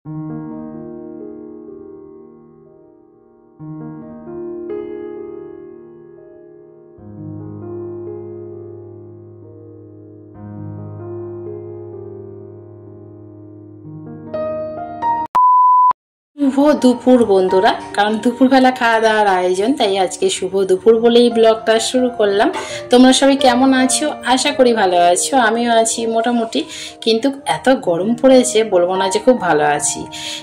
শুভ দুপুর বন্ধুরা, কারণ দুপুরবেলা খাওয়া দাওয়ার আয়োজন, তাই আজকে শুভ দুপুর বলেই ব্লগটা শুরু করলাম। তোমরা সবাই কেমন আছো? আশা করি ভালো আছো। আমিও আছি মোটামুটি, কিন্তু এত গরম পড়েছে বলবো না যে খুব ভালো আছি।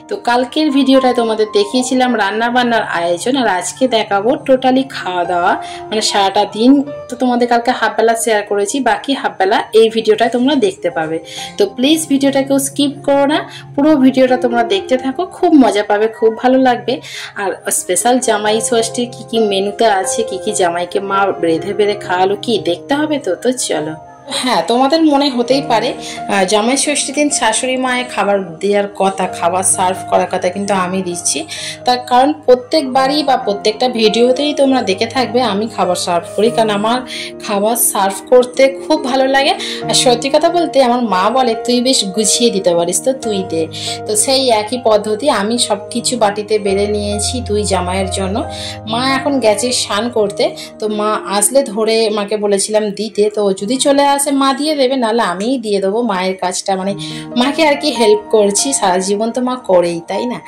তো কালকের ভিডিওটা তোমাদের দেখিয়েছিলাম রান্না বান্নার আয়োজন, আর আজকে দেখাবো টোটালি খাওয়া দাওয়া, মানে সারাটা দিন। তো তোমাদের কালকে হাফবেলা শেয়ার করেছি, বাকি হাফবেলা এই ভিডিওটা তোমরা দেখতে পাবে। তো প্লিজ ভিডিওটা কেউ স্কিপ করো না, পুরো ভিডিওটা তোমরা দেখতে থাকো, খুব মজা পাবে, খুব ভালো লাগবে। আর স্পেশাল জামাই ষষ্ঠীর কি কি মেনুতে আছে, কি কি জামাইকে মা বেঁধে বেঁধে খাওয়ালো, কি দেখতে হবে। তো চলো। হ্যাঁ, তোমাদের মনে হতেই পারে জামাই ষষ্ঠীর দিন শাশুড়ি মায়ের খাবার দেওয়ার কথা, খাবার সার্ভ করার কথা, কিন্তু আমি দিচ্ছি। তার কারণ প্রত্যেকবারই বা প্রত্যেকটা ভিডিওতেই তোমরা দেখে থাকবে আমি খাবার সার্ভ করি, কারণ আমার খাবার সার্ভ করতে খুব ভালো লাগে। আর সত্যি কথা বলতে আমার মা বলে তুই বেশ গুছিয়ে দিতে পারিস, তো তুই দে। তো সেই একই পদ্ধতি আমি সব কিছু বাটিতে বেড়ে নিয়েছি দুই জামাইয়ের জন্য। মা এখন গেছে স্নান করতে, তো মা আসলে ধরে মাকে বলেছিলাম দিতে, তো যদি চলে আসে মা দিয়ে দেবে, নাহলে আমিই দিয়ে দেবো। মায়ের কাজটা মানে মাকে আর কি হেল্প করছি, সারা জীবন তো মা করেই, তাই না?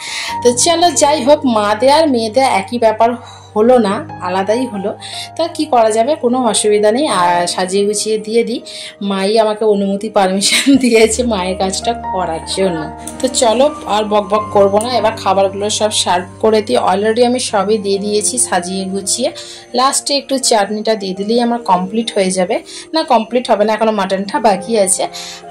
তো চলো, যাই হোক, মা দেয়া আর মেয়ে দেয়া একই ব্যাপার হলো না, আলাদাই হলো। তা কি করা যাবে, কোনো অসুবিধা নেই। আর সাজিয়ে গুছিয়ে দিয়ে দিই, মাই আমাকে অনুমতি পারমিশন দিয়েছে মায়ের কাজটা করার জন্য। তো চলো আর বক বক করবো না, এবার খাবারগুলো সব সার্ভ করে দিই। অলরেডি আমি সবই দিয়ে দিয়েছি সাজিয়ে গুছিয়ে, লাস্টে একটু চাটনিটা দিয়ে দিলেই আমার কমপ্লিট হয়ে যাবে। না, কমপ্লিট হবে না, এখনো মাটনটা বাকি আছে।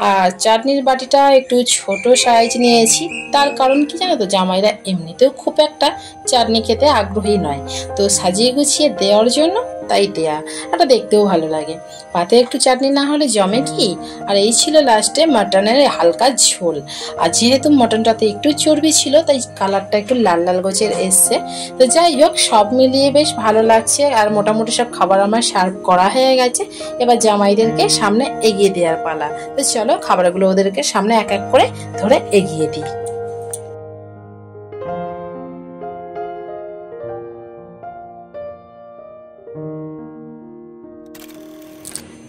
আর চাটনির বাটিটা একটু ছোট সাইজ নিয়েছি, তার কারণ কি জানো তো, জামাইরা এমনিতেও খুব একটা চাটনি খেতে আগ্রহী নয়, তো সাজিয়ে গুছিয়ে দেওয়ার জন্য তাই দেয়া। এটা দেখতেও ভালো লাগে, পাতে একটু চাটনি না হলে জমে কি। আর এই ছিল লাস্টে মাটনের হালকা ঝোল। আর যেহেতু মটনটাতে একটু চর্বি ছিল, তাই কালারটা একটু লাল লাল গোছের এসছে। তো যাই হোক, সব মিলিয়ে বেশ ভালো লাগছে। আর মোটামুটি সব খাবার আমার সার্ভ করা হয়ে গেছে, এবার জামাইদেরকে সামনে এগিয়ে দেওয়ার পালা। তো চলো খাবারগুলো ওদেরকে সামনে এক এক করে ধরে এগিয়ে দিই।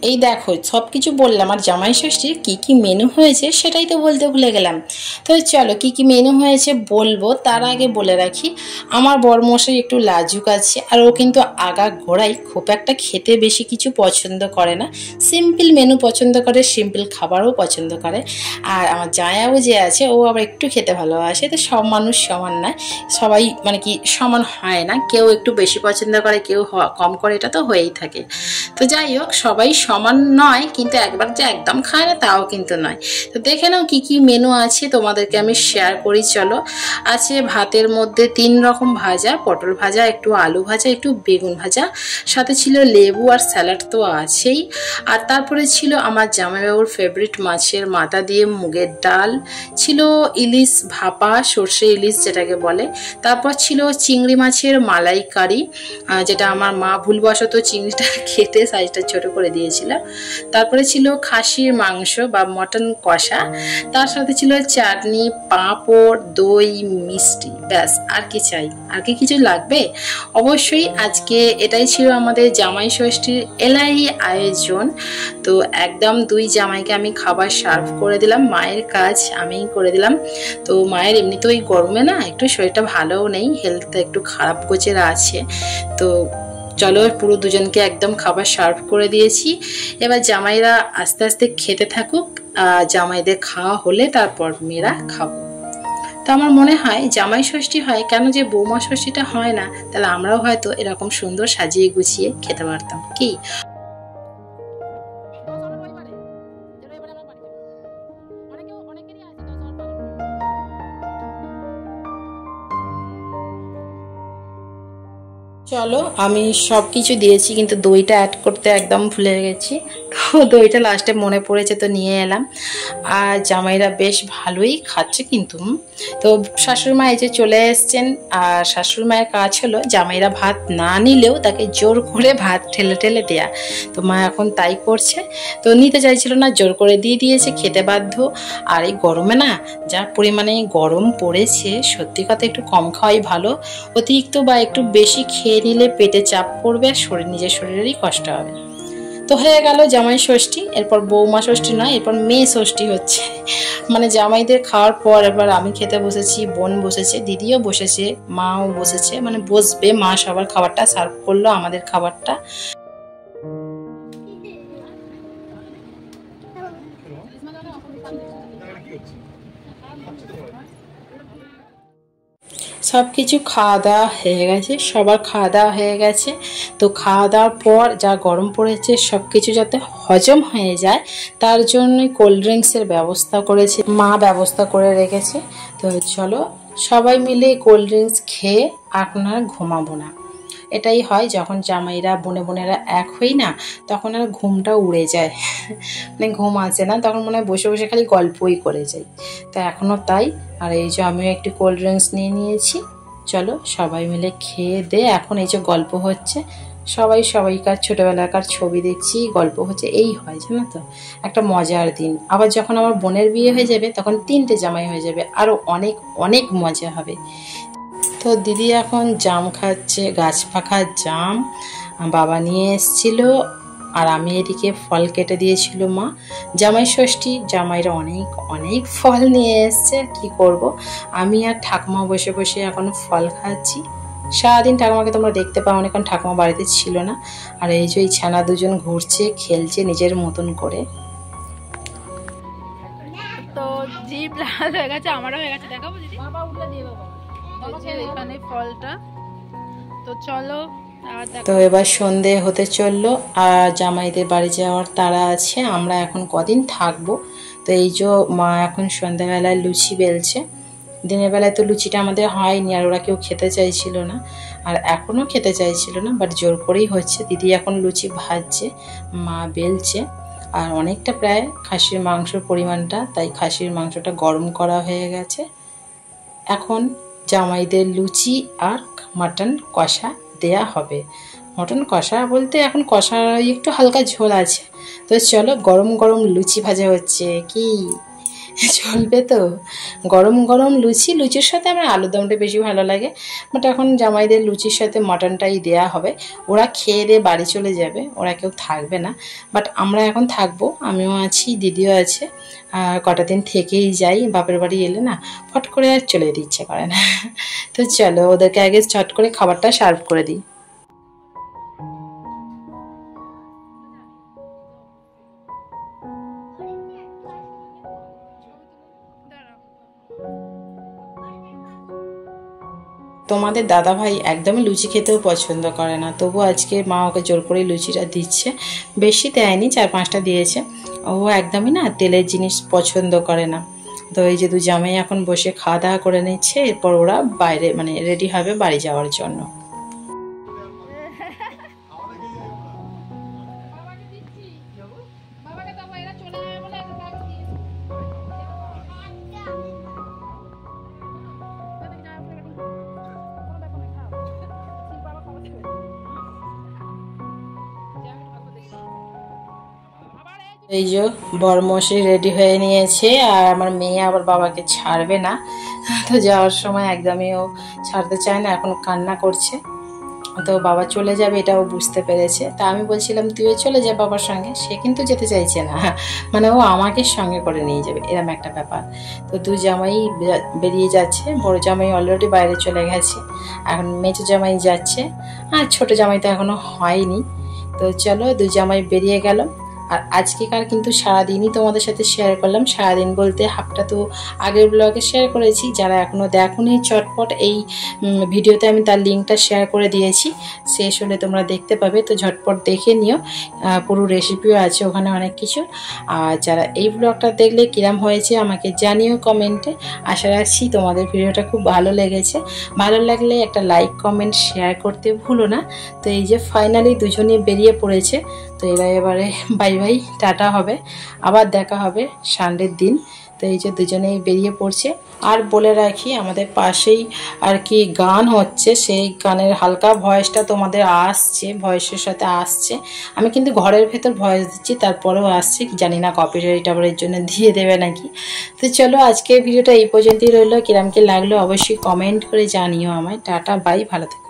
এই দেখো, সব কিছু বললাম, আর জামাই ষষ্ঠীর কী কী মেনু হয়েছে সেটাই তো বলতে ভুলে গেলাম। তো চলো, কী কী মেনু হয়েছে বলবো, তার আগে বলে রাখি আমার বরমশাই একটু লাজুক আছে, আর ও কিন্তু আগা ঘোড়াই খুব একটা খেতে বেশি কিছু পছন্দ করে না, সিম্পল মেনু পছন্দ করে, সিম্পল খাবারও পছন্দ করে। আর আমার জায়াও যে আছে, ও আবার একটু খেতে ভালোবাসে। তো সব মানুষ সমান নয়, সবাই মানে কি সমান হয় না, কেউ একটু বেশি পছন্দ করে, কেউ কম করে, এটা তো হয়েই থাকে। তো যাই হোক, সবাই সমান নয়, কিন্তু একবার যে একদম খায় না তাও কিন্তু নয়। তো দেখে নাও কি কি মেনু আছে, তোমাদেরকে আমি শেয়ার করি। চলো, আছে ভাতের মধ্যে 3 রকম ভাজা, পটল ভাজা, একটু আলু ভাজা, একটু বেগুন ভাজা, সাথে ছিল লেবু আর স্যালাড তো আছেই। আর তারপরে ছিল আমার জামাইবাবুর ফেভারিট মাছের মাথা দিয়ে মুগের ডাল, ছিল ইলিশ ভাপা, সর্ষে ইলিশ যেটাকে বলে। তারপর ছিল চিংড়ি মাছের মালাইকারি, যেটা আমার মা ভুলবশত চিংড়িটা খেতে সাইজটা ছোট করে দিয়েছিল। তারপরে ছিল খাসির মাংস বা মটন কষা, তার সাথে ছিল চাটনি, পাঁপড়, দই, মিষ্টি। ব্যাস, আর কি চাই? আর কি কিছু লাগবে? অবশ্যই আজকে এটাই ছিল আমাদের জামাই ষষ্ঠীর এলাই আয়োজন। তো একদম দুই জামাইকে আমি খাবার সার্ভ করে দিলাম, মায়ের কাজ আমিই করে দিলাম। তো মায়ের এমনিতে ওই গরমে না একটু শরীরটা ভালোও নেই, হেলথটা একটু খারাপ গোছের আছে। তো চলো, পুরো দুজনকে একদম খাবার সার্ভ করে দিয়েছি। এবার জামাইরা আস্তে আস্তে খেতে থাকুক, জামাইদের খাওয়া হলে তারপর মেয়েরা খাবো। তো আমার মনে হয় জামাই ষষ্ঠী হয় কেন, যে বৌমা ষষ্ঠীটা হয় না, তাহলে আমরাও হয়তো এরকম সুন্দর সাজিয়ে গুছিয়ে খেতে পারতাম কি। চলো, আমি সব কিছু দিয়েছি কিন্তু দইটা অ্যাড করতে একদম ভুলে গেছি, তো দইটা লাস্টে মনে পড়েছে তো নিয়ে এলাম। আর জামাইরা বেশ ভালোই খাচ্ছে কিন্তু। তো শাশুড়িমা এই যে চলে এসছেন, আর শাশুড়ি মায়ের কাজ হলো জামাইরা ভাত না নিলেও তাকে জোর করে ভাত ঠেলে ঠেলে দেয়া। তো মা এখন তাই করছে, তো নিতে চাইছিল না, জোর করে দিয়ে দিয়েছে, খেতে বাধ্য। আর এই গরমে না যা পরিমাণে গরম পড়েছে, সত্যি কথা একটু কম খাওয়াই ভালো। অতিরিক্ত বা একটু বেশি খেয়ে নিলে পেটে চাপ পড়বে আর নিজের শরীরেরই কষ্ট হবে। তো হয়ে গেল জামাই ষষ্ঠী, এরপর বৌমা ষষ্ঠী নয়, এরপর মেয়ে ষষ্ঠী হচ্ছে। মানে জামাইদের খাওয়ার পর এবার আমি খেতে বসেছি, বোন বসেছে, দিদিও বসেছে, মাও বসেছে, মানে বসবে। মা সবার খাবারটা সার্ভ করলো, আমাদের খাবারটা। সব কিছু খাওয়া দাওয়া হয়ে গেছে, সবার খাওয়া দাওয়া হয়ে গেছে। তো খাওয়া দাওয়ার পর যা গরম পড়েছে, সব কিছু যাতে হজম হয়ে যায় তার জন্যই কোল্ড ড্রিঙ্কসের ব্যবস্থা করেছে, মা ব্যবস্থা করে রেখেছে। তো চলো সবাই মিলে কোল্ড ড্রিঙ্কস খেয়ে আপনার ঘুমাবো না। এটাই হয় যখন জামাইরা বোনেরা এক হই না, তখন আর ঘুমটা উড়ে যায়, মানে ঘুম আসে না, তখন মনে হয় বসে বসে খালি গল্পই করে যাই। তো এখনও তাই। আর এই যে আমিও একটু কোল্ড ড্রিঙ্কস নিয়ে নিয়েছি। চলো সবাই মিলে খেয়ে দে, এখন এই যে গল্প হচ্ছে, সবাইকার ছোটোবেলাকার ছবি দেখছি, গল্প হচ্ছে, এই হয় জানো তো, একটা মজার দিন। আবার যখন আমার বোনের বিয়ে হয়ে যাবে তখন 3টে জামাই হয়ে যাবে, আরও অনেক অনেক মজা হবে। তো দিদি এখন জাম খাচ্ছে, গাছ পাকা জাম বাবা নিয়ে এসেছিল, আর আমি এদিকে ফল কেটে দিয়েছিল মা। জামাই ষষ্ঠী, জামাইরা অনেক অনেক ফল নিয়ে এসছে, কি করব। আমি আর ঠাকুমা বসে বসে এখন ফল খাচ্ছি। সারাদিন ঠাকুমাকে তোমরা দেখতে পাও না, কারণ ঠাকুমা বাড়িতে ছিল না। আর এই যে এই ছানা দুজন ঘুরছে, খেলছে নিজের মতন করে। তো জিভ লাল হয়ে গেছে, আমারও হয়ে গেছে, দেখাবো দিদি? বাবা উঠলে দিয়ে বাবা, এখানে ফলটা। তো চলো, তো এবার সন্ধে হতে চললো, আর জামাইদের বাড়ি যাওয়ার তাড়া আছে, আমরা এখন কদিন থাকবো। তো এই যে মা এখন সন্ধ্যাবেলায় লুচি বেলছে। দিনের বেলায় তো লুচিটা আমাদের হয়নি, আর ওরা কেউ খেতে চাইছিল না, আর এখনও খেতে চাইছিল না, বাট জোর করেই হচ্ছে। দিদি এখন লুচি ভাজছে, মা বেলছে। আর অনেকটা প্রায় খাসির মাংসর পরিমাণটা, তাই খাসির মাংসটা গরম করা হয়ে গেছে। এখন জামাইদের লুচি আর মাটন কষা দেয়া হবে। মটন কষা বলতে এখন কষা একটু হালকা ঝোল আছে। তো চলো, গরম গরম লুচি ভাজা হচ্ছে, কি চলবে তো? গরম গরম লুচির সাথে আমার আলুরদমটা বেশি ভালো লাগে, বাট এখন জামাইদের লুচির সাথে মটনটাই দেয়া হবে। ওরা খেয়ে দিয়ে বাড়ি চলে যাবে, ওরা কেউ থাকবে না, বাট আমরা এখন থাকবো। আমিও আছি, দিদিও আছে। কটা দিন থেকেই যাই, বাপের বাড়ি এলে না ফট করে আর চলে যেতে ইচ্ছে করে না। তো চলো ওদেরকে আগে চট করে খাবারটা সার্ভ করে দিই। তোমাদের দাদা ভাই একদমই লুচি খেতেও পছন্দ করে না, তবু আজকে মা ওকে জোর করে লুচিটা দিচ্ছে। বেশি দেয়নি, 4-5টা দিয়েছে। ও একদমই না তেলের জিনিস পছন্দ করে না। তো এই যে 2 জামাই এখন বসে খাওয়া দাওয়া করে নিচ্ছে, এরপর ওরা বাইরে মানে রেডি হবে বাড়ি যাওয়ার জন্য। এই যে বরমশাই রেডি হয়ে নিয়েছে, আর আমার মেয়ে আবার বাবাকে ছাড়বে না। তো যাওয়ার সময় একদমই ও ছাড়তে চায় না, এখন কান্না করছে। তো বাবা চলে যাবে এটাও বুঝতে পেরেছে। তা আমি বলছিলাম তুইও চলে যা বাবার সঙ্গে, সে কিন্তু যেতে চাইছে না, মানে ও আমাকে সঙ্গে করে নিয়ে যাবে, এরকম একটা ব্যাপার। তো 2 জামাই বেরিয়ে যাচ্ছে, বড় জামাই অলরেডি বাইরে চলে গেছে, এখন মেজো জামাই যাচ্ছে, আর ছোট জামাই তো এখনো হয়নি। তো চলো 2 জামাই বেরিয়ে গেল। আর আজকেকার কিন্তু সারাদিনই তোমাদের সাথে শেয়ার করলাম। সারাদিন বলতে হাফটা তো আগের ব্লগে শেয়ার করেছি, যারা এখনও দেখোনি চটপট এই ভিডিওতে আমি তার লিঙ্কটা শেয়ার করে দিয়েছি, শেষ হলে তোমরা দেখতে পাবে, তো ঝটপট দেখে নিও। পুরো রেসিপিও আছে ওখানে অনেক কিছু। আর যারা এই ব্লগটা দেখলে কিরম হয়েছে আমাকে জানিও কমেন্টে। আশা রাখছি তোমাদের ভিডিওটা খুব ভালো লেগেছে। ভালো লাগলে একটা লাইক কমেন্ট শেয়ার করতে ভুলো না। তো এই যে ফাইনালি দুজনে বেরিয়ে পড়েছে, তো এরা এবারে বাই বাই টাটা হবে, আবার দেখা হবে সানডের দিন। তো এই যে দুজনেই বেরিয়ে পড়ছে। আর বলে রাখি আমাদের পাশেই আর কি গান হচ্ছে, সেই গানের হালকা ভয়েসটা তোমাদের আসছে, ভয়েসের সাথে আসছে। আমি কিন্তু ঘরের ভেতর ভয়েস দিচ্ছি, তারপরেও আসছে, জানি না কপিরাইট আবার এর জন্য দিয়ে দেবে নাকি। তো চলো আজকে ভিডিওটা এই পর্যন্তই রইলো। কিরম কি লাগলো অবশ্যই কমেন্ট করে জানিও আমায়। টাটা বাই, ভালো থেকো।